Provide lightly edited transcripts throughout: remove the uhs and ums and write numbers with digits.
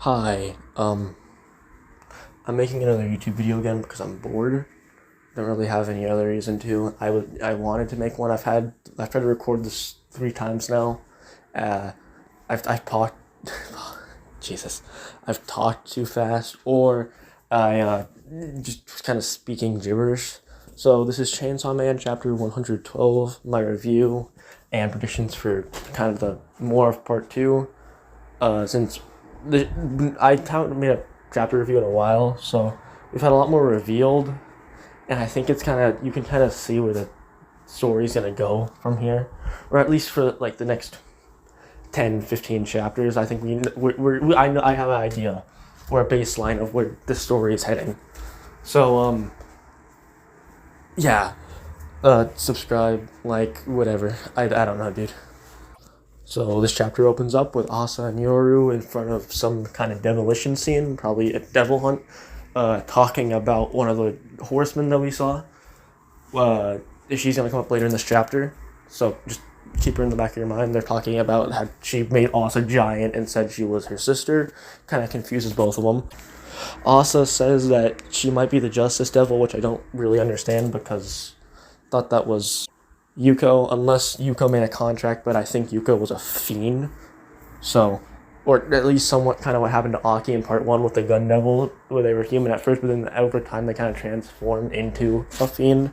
Hi, I'm making another YouTube video again because I'm bored. Don't really have any other reason to. I wanted to make one. I've tried to record this 3 times now. Uh, I've talked, Jesus, I've talked too fast, or I just kind of speaking gibberish. So this is Chainsaw Man chapter 112, my review and predictions for kind of the more of part two. Since I haven't made a chapter review in a while, so we've had a lot more revealed, and I think it's kind of, you can kind of see where the story's gonna go from here, or at least for like the next 10-15 chapters. I think I have an idea or a baseline of where the story is heading. So yeah, subscribe, like, whatever. I don't know, dude. So this chapter opens up with Asa and Yoru in front of some kind of demolition scene, probably a devil hunt, talking about one of the horsemen that we saw. She's going to come up later in this chapter, so just keep her in the back of your mind. They're talking about how she made Asa giant and said she was her sister. Kind of confuses both of them. Asa says that she might be the Justice Devil, which I don't really understand because I thought that was Yuko, unless Yuko made a contract, but I think Yuko was a fiend. So, or at least somewhat kind of what happened to Aki in part one with the Gun Devil, where they were human at first, but then over time they kind of transformed into a fiend.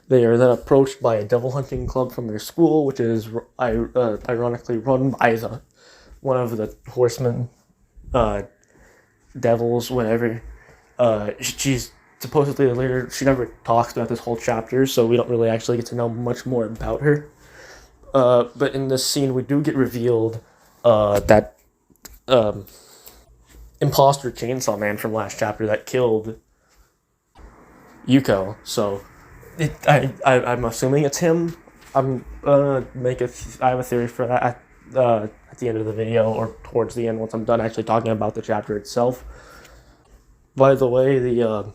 They are then approached by a devil hunting club from their school, which is ironically run by one of the horsemen, devils, whatever. She's supposedly the leader. She never talks about this whole chapter, so we don't really actually get to know much more about her. But in this scene, we do get revealed that imposter Chainsaw Man from last chapter that killed Yuko. So I'm assuming it's him. I'm gonna I have a theory for that at the end of the video, or towards the end once I'm done actually talking about the chapter itself. By the way, the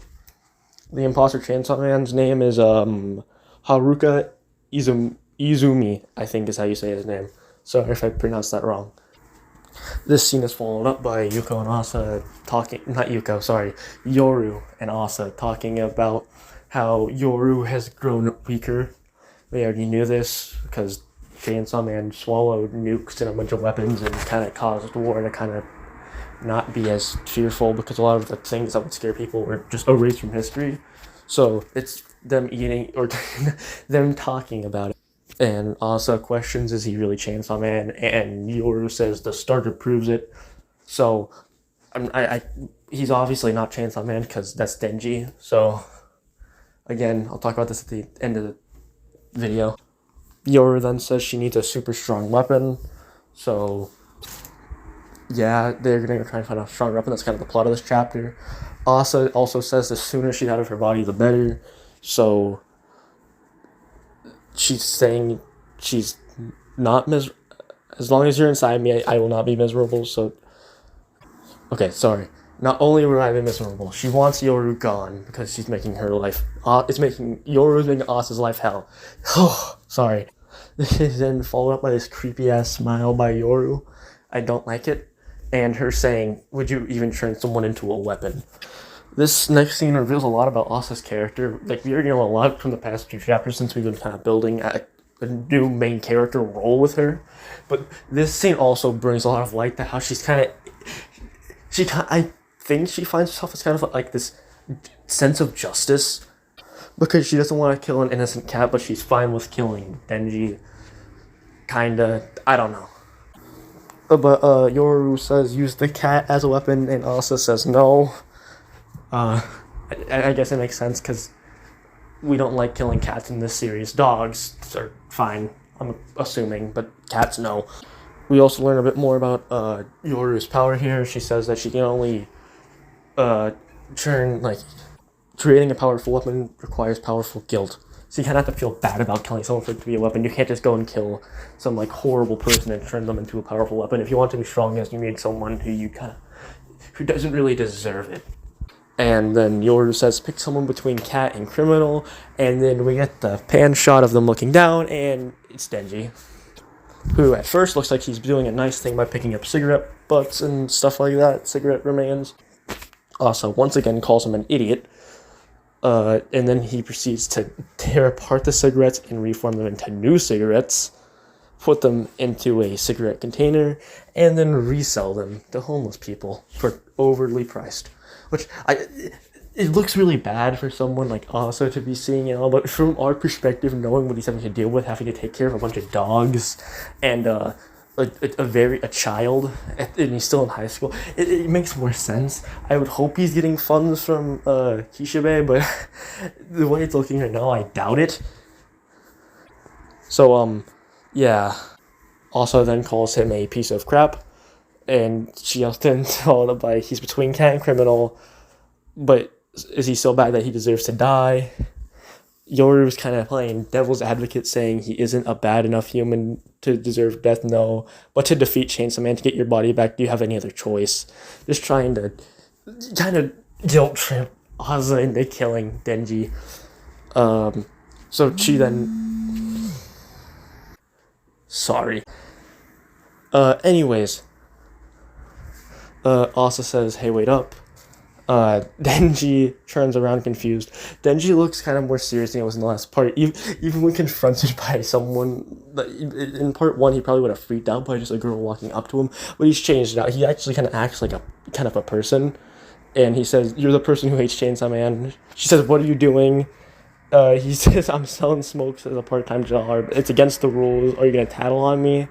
imposter Chainsaw Man's name is Haruka Izumi, I think is how you say his name. Sorry if I pronounced that wrong. This scene is followed up by Yuko and Asa talking, not Yuko, sorry, Yoru and Asa talking about how Yoru has grown weaker. We already knew this because Chainsaw Man swallowed nukes and a bunch of weapons and kind of caused war to kind of not be as fearful, because a lot of the things that would scare people were just erased from history. So it's them eating or them talking about it. And Asa questions, is he really Chainsaw Man? And Yoru says the starter proves it. So he's obviously not Chainsaw Man because that's Denji. So again, I'll talk about this at the end of the video. Yoru then says she needs a super strong weapon. So yeah, they're going to try and find a strong weapon. That's kind of the plot of this chapter. Asa also says the sooner she's out of her body, the better. So she's saying she's not as long as you're inside me, I will not be miserable. So, okay, sorry. Not only will I be miserable, she wants Yoru gone because she's making her life. Yoru's making Asa's life hell. Oh, sorry. This is then followed up by this creepy ass smile by Yoru. I don't like it. And her saying, would you even turn someone into a weapon? This next scene reveals a lot about Asa's character. Like, we already know a lot from the past 2 chapters since we've been kind of building a new main character role with her. But this scene also brings a lot of light to how she's kind of... I think she finds herself as kind of like this sense of justice, because she doesn't want to kill an innocent cat, but she's fine with killing Denji. Kinda. I don't know. But Yoru says use the cat as a weapon, and Asa says no. I guess it makes sense because we don't like killing cats in this series. Dogs are fine, I'm assuming, but cats, no. We also learn a bit more about Yoru's power here. She says that she can only creating a powerful weapon requires powerful guilt. So you kind of have to feel bad about killing someone for it to be a weapon. You can't just go and kill some like horrible person and turn them into a powerful weapon. If you want to be strong, you need someone who doesn't really deserve it. And then Yoru says pick someone between cat and criminal, and then we get the pan shot of them looking down, and it's Denji. who at first looks like he's doing a nice thing by picking up cigarette butts and stuff like that, cigarette remains. Also, once again, calls him an idiot. And then he proceeds to tear apart the cigarettes and reform them into new cigarettes, put them into a cigarette container, and then resell them to homeless people for overly priced. Which, it looks really bad for someone like Asa to be seeing it all, but from our perspective, knowing what he's having to deal with, having to take care of a bunch of dogs, and a child, and he's still in high school, it makes more sense. I would hope he's getting funds from Kishibe, but the way it's looking right now, I doubt it. So, yeah. Also then calls him a piece of crap, and she then told him by he's between cat and criminal, but is he so bad that he deserves to die? Yoru was kind of playing devil's advocate, saying he isn't a bad enough human to deserve death, no. But to defeat Chainsaw Man, to get your body back, do you have any other choice? Just trying to kind of guilt trip Asa into killing Denji. So she then... Sorry. Anyways. Asa says, hey, wait up. Denji turns around confused. Denji looks kind of more serious than he was in the last part. Even when confronted by someone, in part 1 he probably would have freaked out by just a girl walking up to him, but he's changed it out. He actually kind of acts like a person, and he says, you're the person who hates Chainsaw Man. She says, what are you doing? He says, I'm selling smokes as a part-time job. It's against the rules. Are you gonna tattle on me?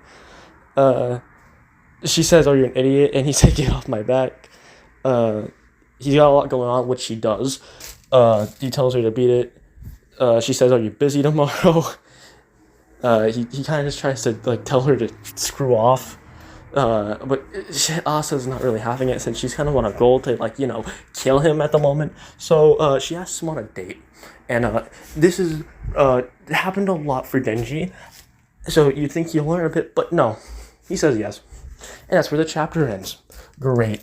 She says, are you an idiot? And he said, get off my back. He's got a lot going on, which she does. He tells her to beat it. She says, are you busy tomorrow? He kind of just tries to tell her to screw off. But Asa's not really having it, since she's kind of on a goal to kill him at the moment. So she asks him on a date. And this is happened a lot for Denji. So you'd think he'll learn a bit, but no. He says yes. And that's where the chapter ends. Great.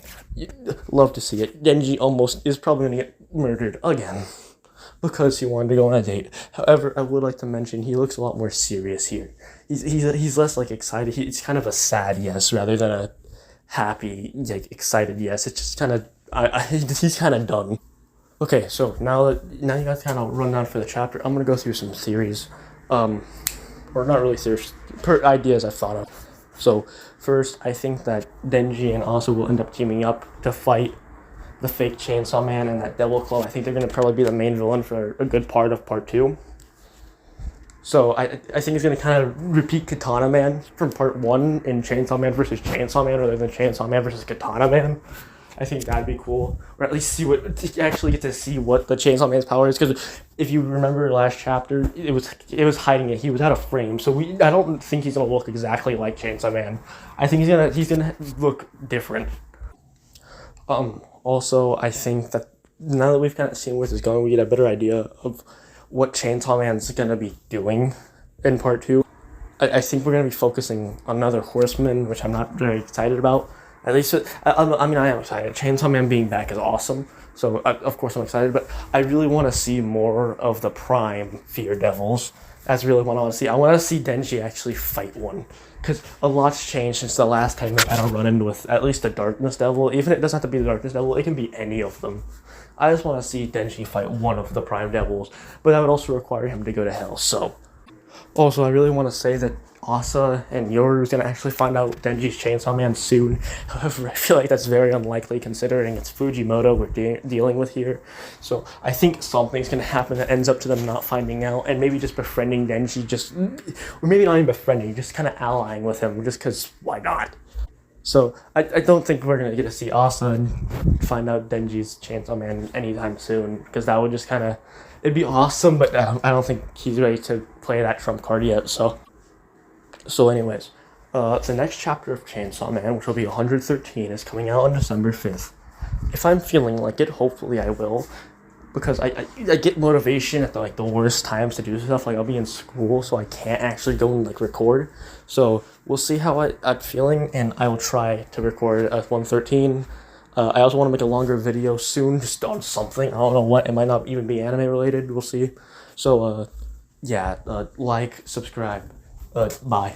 Love to see it. Denji almost is probably going to get murdered again because he wanted to go on a date. However, I would like to mention he looks a lot more serious here. He's less excited. It's kind of a sad yes rather than a happy, excited yes. It's just kind of he's kind of done. Okay, so now you guys kind of run down for the chapter. I'm gonna go through some theories, or not really theories, ideas I've thought of. So first, I think that Denji and Asa will end up teaming up to fight the fake Chainsaw Man and that Devil Claw. I think they're going to probably be the main villain for a good part of part 2. So I think it's going to kind of repeat Katana Man from part 1 in Chainsaw Man versus Chainsaw Man rather than Chainsaw Man versus Katana Man. I think that'd be cool, or at least actually get to see what the Chainsaw Man's power is. Because if you remember last chapter, it was hiding it. He was out of frame, so I don't think he's gonna look exactly like Chainsaw Man. I think he's gonna look different. Also, I think that now that we've kind of seen where this is going, we get a better idea of what Chainsaw Man's gonna be doing in part 2. I think we're gonna be focusing on another horseman, which I'm not very excited about. At least, I am excited. Chainsaw Man being back is awesome. So, of course, I'm excited. But I really want to see more of the Prime Fear Devils. That's really what I want to see. I want to see Denji actually fight one. Because a lot's changed since the last time we've had a run-in with at least the Darkness Devil. Even if it doesn't have to be the Darkness Devil, it can be any of them. I just want to see Denji fight one of the Prime Devils. But that would also require him to go to hell, so... Also, I really want to say that Asa and Yoru is going to actually find out Denji's Chainsaw Man soon. However, I feel like that's very unlikely considering it's Fujimoto we're dealing with here. So I think something's going to happen that ends up to them not finding out and maybe just befriending Denji, or maybe not even befriending, just kind of allying with him just because why not? So I don't think we're going to get to see Asa and find out Denji's Chainsaw Man anytime soon, because that would just kind of... It'd be awesome, but I don't think he's ready to play that trump card yet, so anyways, the next chapter of Chainsaw Man, which will be 113, is coming out on December 5th. If I'm feeling like it, hopefully I will, because I get motivation at the worst times to do stuff. I'll be in school, so I can't actually go and record. So we'll see how I'm feeling, and I will try to record at 113. I also want to make a longer video soon, just on something. I don't know what. It might not even be anime related. We'll see. So, yeah, like, subscribe. Bye.